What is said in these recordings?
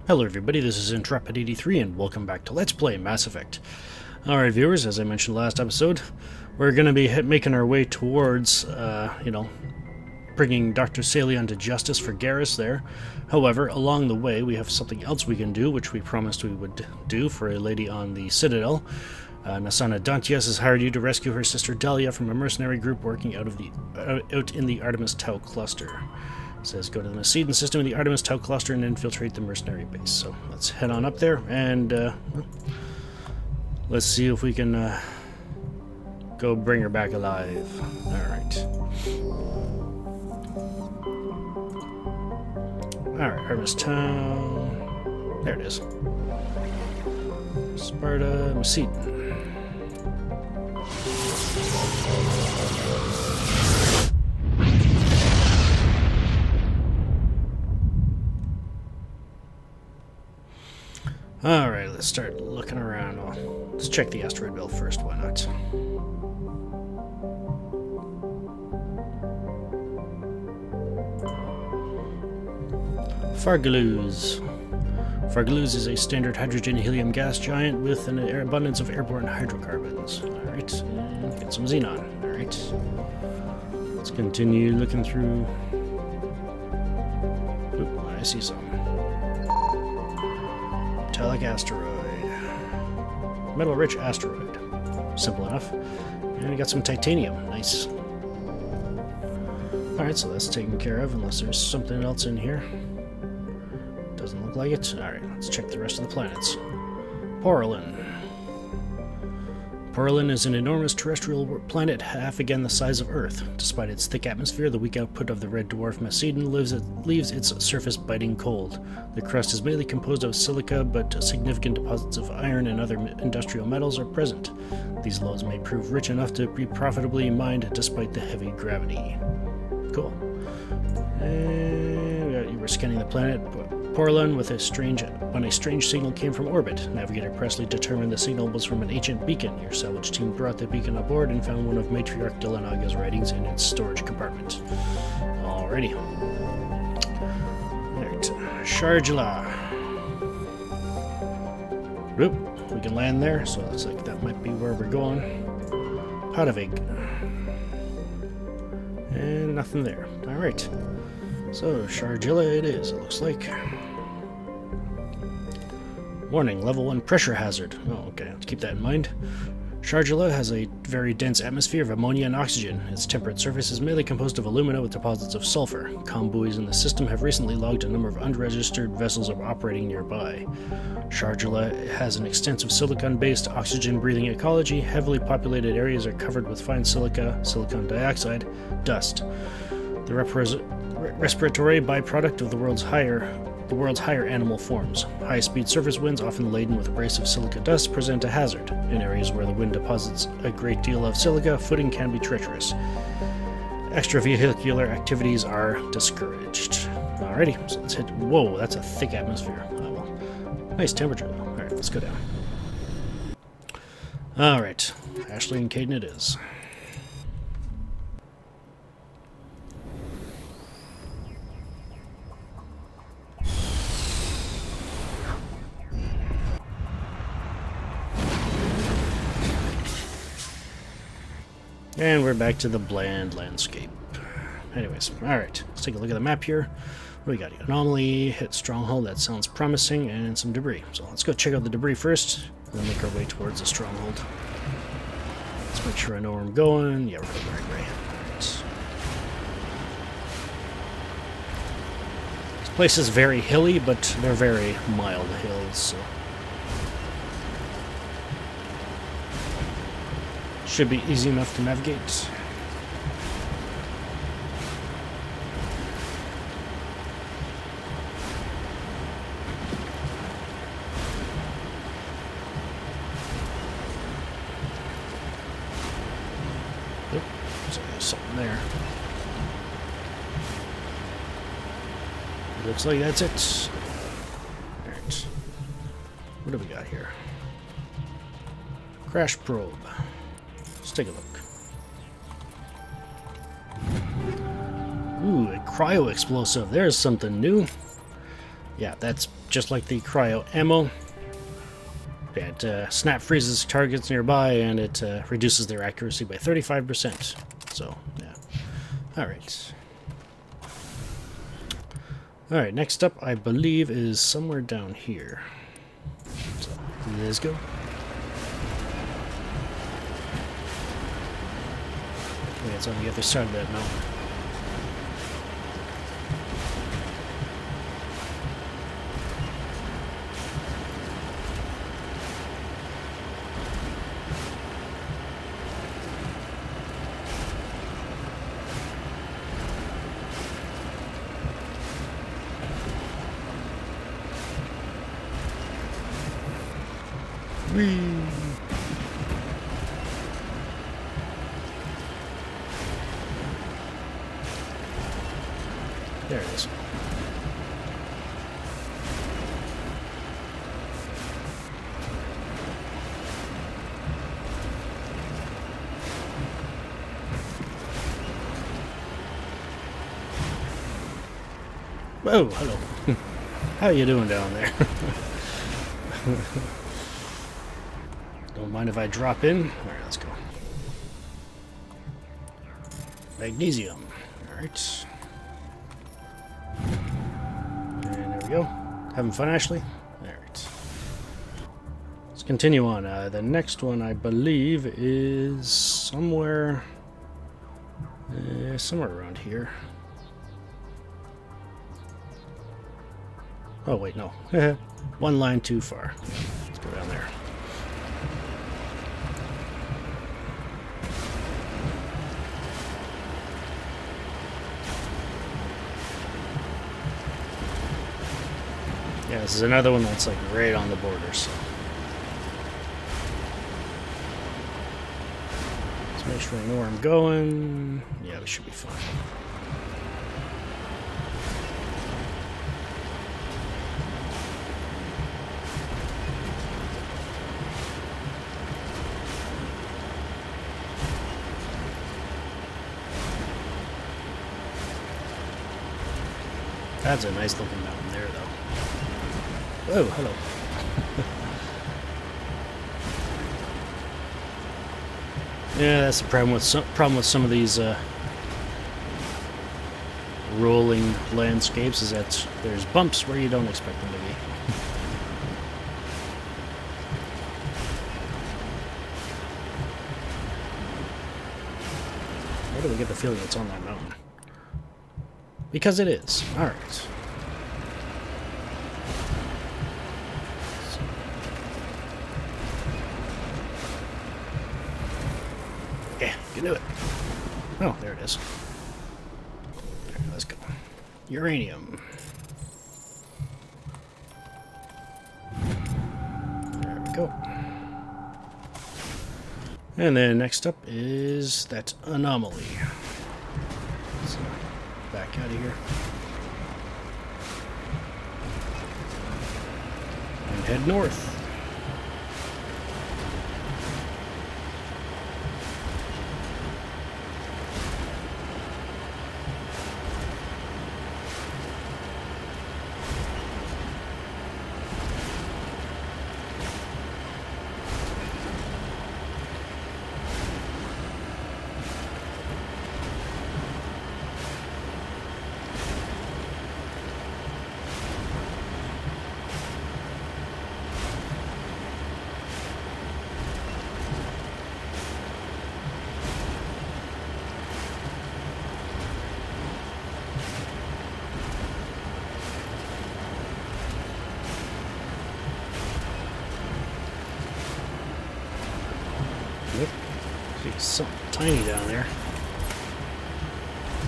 Hello everybody, this is Intrepid83 and welcome back to Let's Play Mass Effect. Alright viewers, as I mentioned last episode, we're going to be making our way towards, bringing Dr. Salion to justice for Garrus there. However, along the way we have something else we can do, which we promised we would do for a lady on the Citadel. Nassana Dantius has hired you to rescue her sister Dahlia from a mercenary group working out in the Artemis Tau Cluster. It says go to the Nassana system in the Artemis Tau Cluster and infiltrate the mercenary base. So let's head on up there and let's see if we can go bring her back alive. Alright. Alright, Artemis Tau. There it is. Sparta, Macedon. Alright, let's start looking around. Well, let's check the asteroid belt first, why not? Fargaluz. Fargaluz is a standard hydrogen-helium gas giant with an abundance of airborne hydrocarbons. Alright, and get some xenon. Alright. Let's continue looking through. Oop, I see some. Metallic asteroid. Metal-rich asteroid. Simple enough. And we got some titanium. Nice. Alright, so that's taken care of, unless there's something else in here. Doesn't look like it. Alright, let's check the rest of the planets. Porolin. Porolin is an enormous terrestrial planet half again the size of Earth. Despite its thick atmosphere, the weak output of the red dwarf Macedon leaves its surface biting cold. The crust is mainly composed of silica, but significant deposits of iron and other industrial metals are present. These lodes may prove rich enough to be profitably mined despite the heavy gravity. Cool. And you were scanning the planet. Porolin when a strange signal came from orbit. Navigator Presley determined the signal was from an ancient beacon. Your salvage team brought the beacon aboard and found one of Matriarch Delanaga's writings in its storage compartment. Alrighty. Alright. Sharjala. Oop, we can land there, so it looks like that might be where we're going. Padavig. And nothing there. Alright. So, Sharjala it is, it looks like. Warning, level 1 pressure hazard. Oh, okay, let's keep that in mind. Sharjala has a very dense atmosphere of ammonia and oxygen. Its temperate surface is mainly composed of alumina with deposits of sulfur. Comm buoys in the system have recently logged a number of unregistered vessels operating nearby. Sharjala has an extensive silicon-based oxygen-breathing ecology. Heavily populated areas are covered with fine silica, silicon dioxide, dust. The respiratory byproduct of the world's higher animal forms. High-speed surface winds, often laden with abrasive silica dust, present a hazard. In areas where the wind deposits a great deal of silica, footing can be treacherous. Extravehicular activities are discouraged. Alrighty, so let's hit... Whoa, that's a thick atmosphere. Oh, well. Nice temperature, though. Alright, let's go down. Alright, Ashley and KAIDAN it is. And we're back to the bland landscape. Anyways, alright, let's take a look at the map here. What do we got? Anomaly, hit stronghold, that sounds promising, and some debris. So let's go check out the debris first, and then make our way towards the stronghold. Let's make sure I know where I'm going. Yeah, we're going the right way. Right. This place is very hilly, but they're very mild hills, so... should be easy enough to navigate. Oop, so there's something there. Looks like that's it. Alright. What do we got here? Crash probe. Let's take a look. Ooh, a cryo explosive. There's something new. Yeah, that's just like the Cryo ammo. It snap freezes targets nearby, and it reduces their accuracy by 35%. So, yeah. Alright. Alright, next up, I believe, is somewhere down here. So, let's go. Yeah, it's on the other side of that mountain. Whee! There it is. Whoa, hello. How you doing down there? Don't mind if I drop in. Alright, let's go. Magnesium. Alright. And there we go. Having fun, Ashley? Alright. Let's continue on. The next one, I believe, is somewhere around here. Oh, wait, no. One line too far. Let's go down there. Yeah, this is another one that's like right on the border, so. Let's make sure I know where I'm going. Yeah, we should be fine. That's a nice looking mountain there, though. Oh, hello. Yeah, that's the problem with some of these rolling landscapes, is that there's bumps where you don't expect them to be. Where do we get the feeling it's on that mountain? Because it is. Alright. Yeah, you can do it. Oh, there it is. Alright, let's go. Uranium. There we go. And then next up is that anomaly. So, back out of here. And head north. See something tiny down there.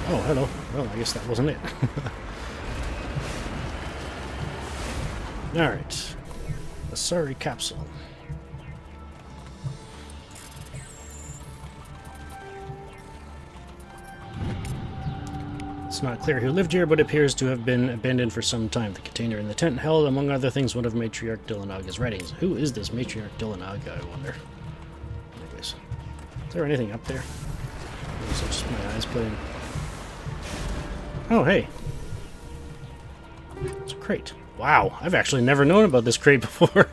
Oh, hello. Well, I guess that wasn't it. Alright. Asari capsule. It's not clear who lived here, but appears to have been abandoned for some time. The container in the tent held, among other things, one of Matriarch Dillanaga's writings. Who is this Matriarch Dillanaga, I wonder? Anyways. Is there anything up there? Or is it just my eyes playing? Oh, hey. It's a crate. Wow, I've actually never known about this crate before.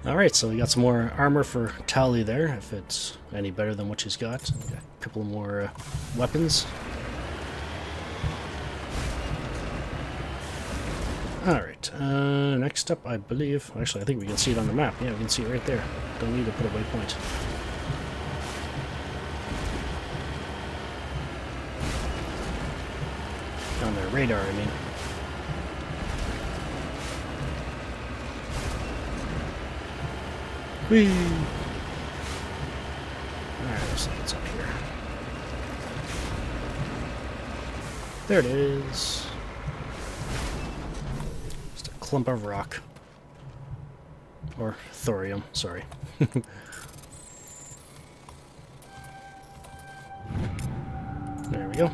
Alright, so we got some more armor for Talia there, if it's any better than what she's got. We got a couple more weapons. Alright, next up I believe, actually I think we can see it on the map. Yeah, we can see it right there. Don't need to put a waypoint. On their radar, I mean. Whee! Alright, let's see what's up here. There it is. Just a clump of rock. Or thorium, sorry. There we go.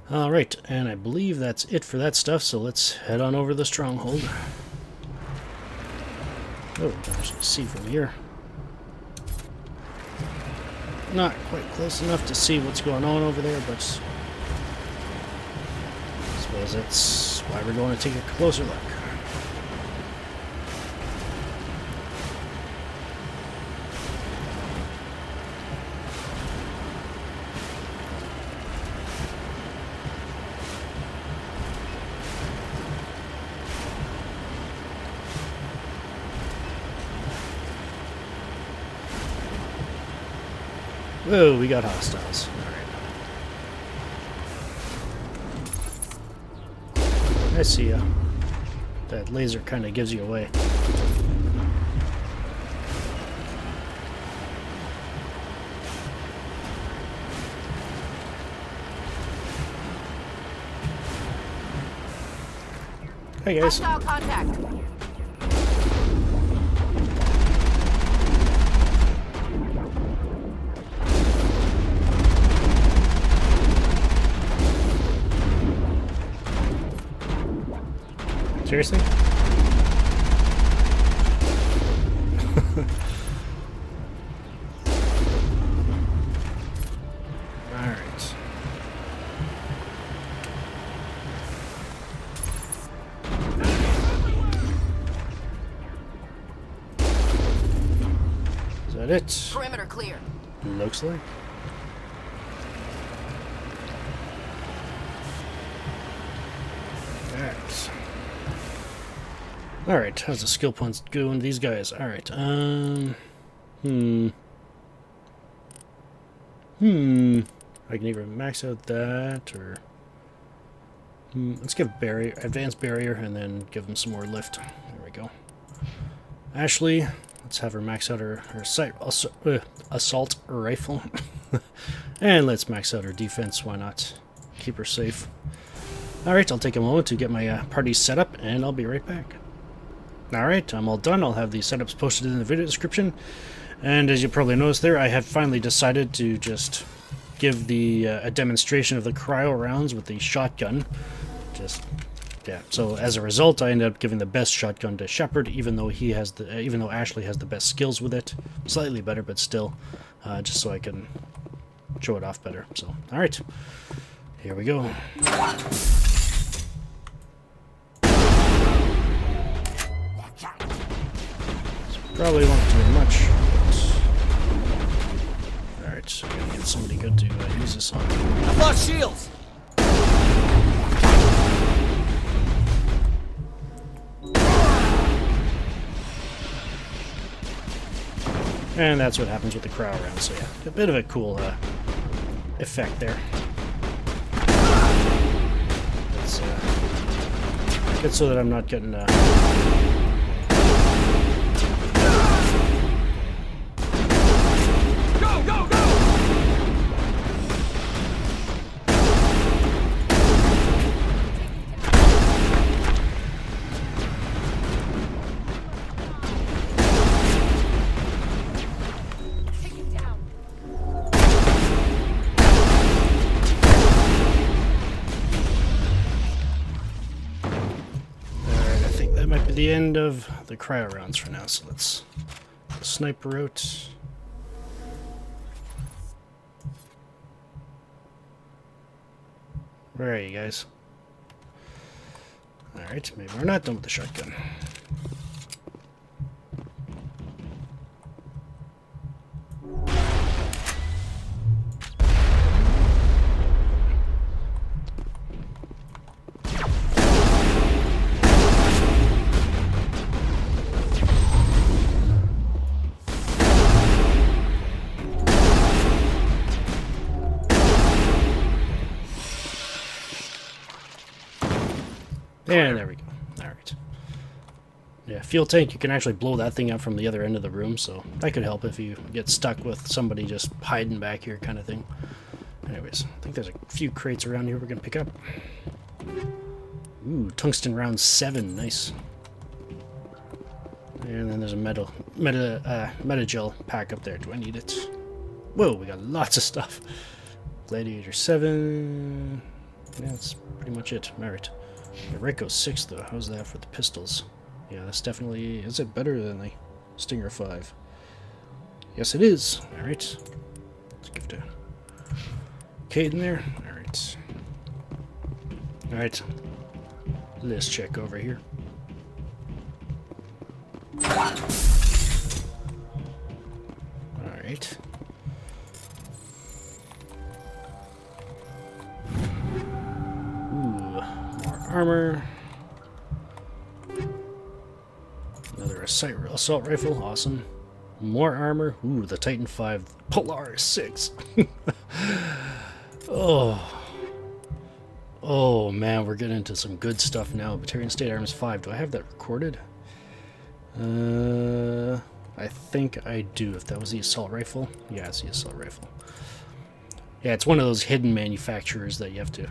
Alright, and I believe that's it for that stuff, so let's head on over to the stronghold. Oh, we can actually see from here. Not quite close enough to see what's going on over there, but I suppose that's why we're going to take a closer look. Whoa, we got hostiles. Alright. I see ya. That laser kind of gives you away. Hey guys. Hostile contact. Seriously? Alright. Is that it? Perimeter clear. Looks like. Alright. Alright, how's the skill points going these guys? Alright, I can either max out that, or... let's give barrier, advanced barrier, and then give them some more lift. There we go. Ashley, let's have her max out her assault rifle. And let's max out her defense, why not? Keep her safe. Alright, I'll take a moment to get my party set up, and I'll be right back. Alright, I'm all done. I'll have the setups posted in the video description. And as you probably noticed there, I have finally decided to just give the a demonstration of the cryo rounds with the shotgun. Yeah. So as a result, I ended up giving the best shotgun to Shepard, even though Ashley has the best skills with it. Slightly better, but still, just so I can show it off better. So, alright. Here we go. Probably won't do much. Alright, so we gotta get somebody good to use this on. I've lost shields! And that's what happens with the cryo round, so yeah, a bit of a cool effect there. It's good so that I'm not getting the end of the cryo rounds for now, so let's sniper out. Where are you guys? Alright, maybe we're not done with the shotgun. And there we go. Alright. Yeah, fuel tank, you can actually blow that thing up from the other end of the room, so that could help if you get stuck with somebody just hiding back here kind of thing. Anyways, I think there's a few crates around here we're going to pick up. Ooh, tungsten round 7, nice. And then there's a meta gel pack up there. Do I need it? Whoa, we got lots of stuff. Gladiator 7. Yeah, that's pretty much it. Merit. The Raikou 6 though, how's that for the pistols? Yeah, that's definitely... Is it better than the Stinger 5? Yes, it is. Alright. Let's give it to KAIDAN there. Alright. Alright. Let's check over here. Alright. Armor. Another assault rifle, awesome. More armor. Ooh, the Titan 5 Polaris 6. Oh man, we're getting into some good stuff now. Batarian State Arms 5. Do I have that recorded? I think I do. If that was the assault rifle. Yeah, it's the assault rifle. Yeah, it's one of those hidden manufacturers that you have to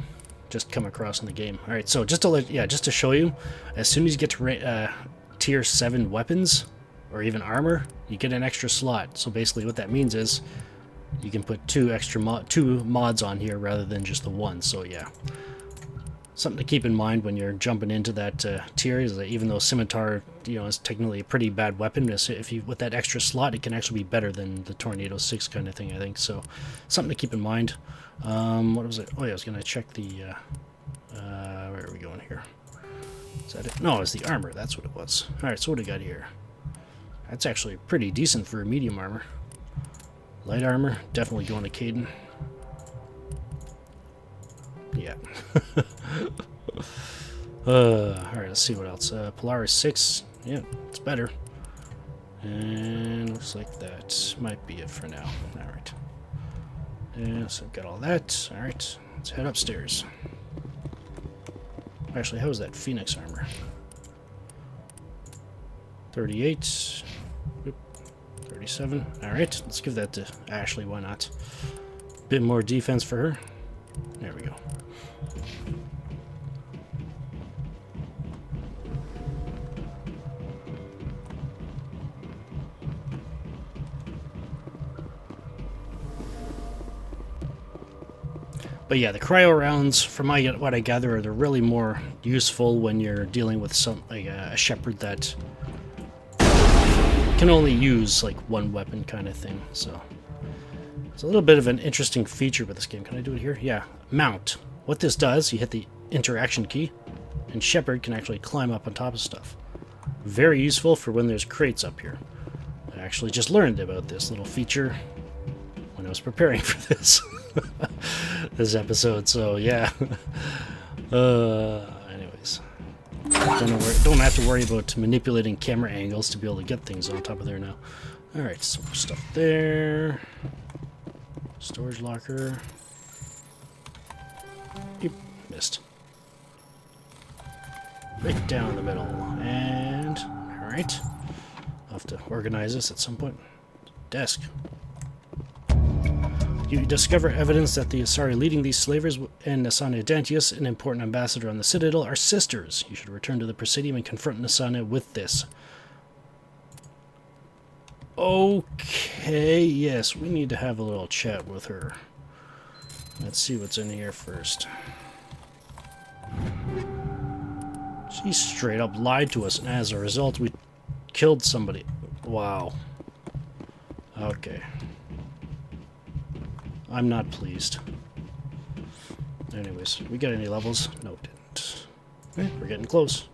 just come across in the game. All right, so just to show you, as soon as you get to tier 7 weapons or even armor, you get an extra slot. So basically, what that means is you can put two mods on here rather than just the one. So yeah, something to keep in mind when you're jumping into that tier is that even though scimitar, is technically a pretty bad weapon, if you with that extra slot, it can actually be better than the Tornado 6 kind of thing. I think so. Something to keep in mind. What was it? Oh yeah, I was gonna check the. Where are we going here? Is that it? No, it's the armor. That's what it was. All right, so what do we got here? That's actually pretty decent for a medium armor. Light armor, definitely going to KAIDAN. Yeah. Alright, let's see what else. Polaris 6. Yeah, it's better. And looks like that might be it for now. Alright. Yeah, so I've got all that. Alright, let's head upstairs. Actually, how is that Phoenix armor? 38. Oop, 37. Alright, let's give that to Ashley. Why not? Bit more defense for her. There we go. But yeah, the cryo rounds, from what I gather, they're really more useful when you're dealing with a SHEPARD that can only use like one weapon kind of thing. So it's a little bit of an interesting feature with this game. Can I do it here? Yeah, mount. What this does, you hit the interaction key, and SHEPARD can actually climb up on top of stuff. Very useful for when there's crates up here. I actually just learned about this little feature when I was preparing for this. This episode, so yeah. Anyways, don't have to worry about manipulating camera angles to be able to get things on top of there now. Alright, some more stuff there. Storage locker. Yep, missed. Right down the middle. And alright. I'll have to organize this at some point. Desk. You discover evidence that the Asari leading these slavers and Nassana Dantius, an important ambassador on the Citadel, are sisters. You should return to the Presidium and confront Nassana with this. Okay, yes, we need to have a little chat with her. Let's see what's in here first. She straight up lied to us, and as a result, we killed somebody. Wow. Okay. I'm not pleased. Anyways, we got any levels? No, we didn't. Okay, we're getting close.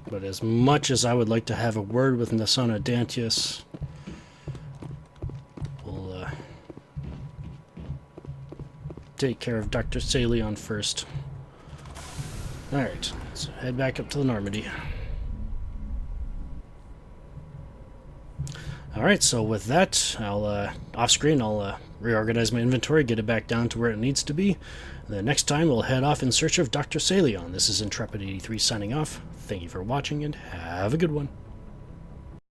But as much as I would like to have a word with Nassana Dantius, we'll take care of Dr. Salion first. Alright, let's head back up to the Normandy. Alright, so with that, I'll, off-screen, I'll reorganize my inventory, get it back down to where it needs to be. And then next time, we'll head off in search of Dr. Salion. This is Intrepid83 signing off. Thank you for watching, and have a good one.